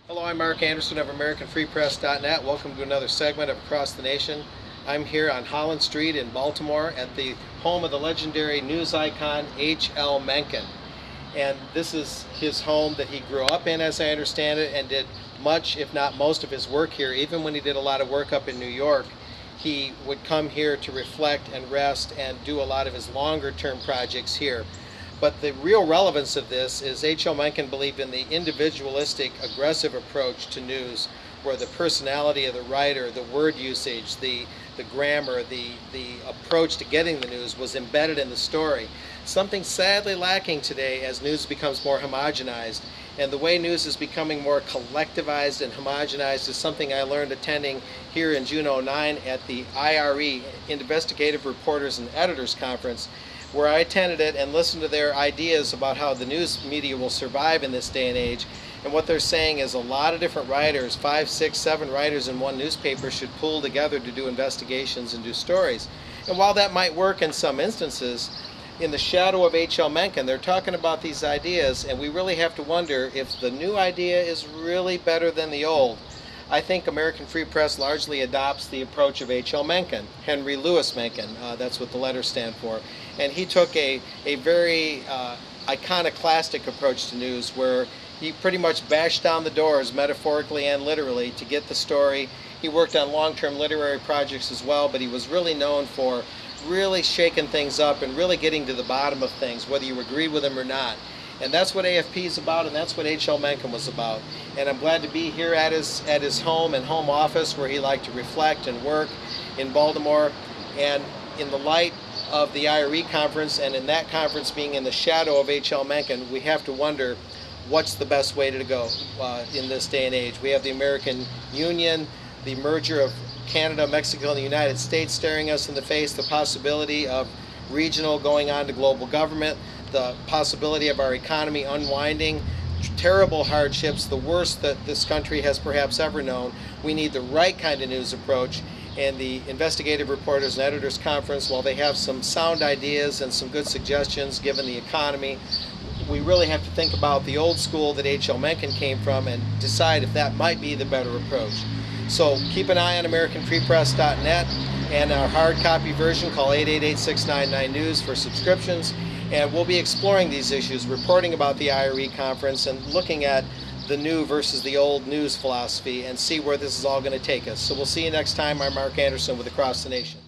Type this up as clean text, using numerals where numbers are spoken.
Hello, I'm Mark Anderson of AmericanFreePress.net. Welcome to another segment of Across the Nation. I'm here on Holland Street in Baltimore at the home of the legendary news icon HL Mencken. And this is his home that he grew up in, as I understand it, and did much, if not most, of his work here. Even when he did a lot of work up in New York, he would come here to reflect and rest and do a lot of his longer term projects here. But the real relevance of this is H.L. Mencken believed in the individualistic, aggressive approach to news, where the personality of the writer, the word usage, the grammar, the approach to getting the news was embedded in the story. Something sadly lacking today as news becomes more homogenized. And the way news is becoming more collectivized and homogenized is something I learned attending here in June '09 at the IRE, Investigative Reporters and Editors Conference, where I attended it and listened to their ideas about how the news media will survive in this day and age. And what they're saying is a lot of different writers, 5, 6, 7 writers in one newspaper should pool together to do investigations and do stories. And while that might work in some instances, in the shadow of H.L. Mencken, they're talking about these ideas, and we really have to wonder if the new idea is really better than the old. I think American Free Press largely adopts the approach of H.L. Mencken, Henry Louis Mencken, that's what the letters stand for. And he took a very iconoclastic approach to news, where he pretty much bashed down the doors, metaphorically and literally, to get the story. He worked on long-term literary projects as well, but he was really known for really shaking things up and really getting to the bottom of things, whether you agreed with him or not. And that's what AFP is about, and that's what H.L. Mencken was about. And I'm glad to be here at his home and home office, where he liked to reflect and work in Baltimore. And in the light of the IRE conference, and in that conference being in the shadow of H.L. Mencken, we have to wonder what's the best way to go in this day and age. We have the American Union, the merger of Canada, Mexico, and the United States staring us in the face, the possibility of regional going on to global government, the possibility of our economy unwinding, terrible hardships, the worst that this country has perhaps ever known. We need the right kind of news approach. And the Investigative Reporters and Editors Conference, while they have some sound ideas and some good suggestions given the economy, we really have to think about the old school that H.L. Mencken came from and decide if that might be the better approach. So keep an eye on AmericanFreePress.net and our hard copy version. Call 888-699-NEWS for subscriptions. And we'll be exploring these issues, reporting about the IRE conference and looking at the new versus the old news philosophy and see where this is all going to take us. So we'll see you next time. I'm Mark Anderson with Across the Nation.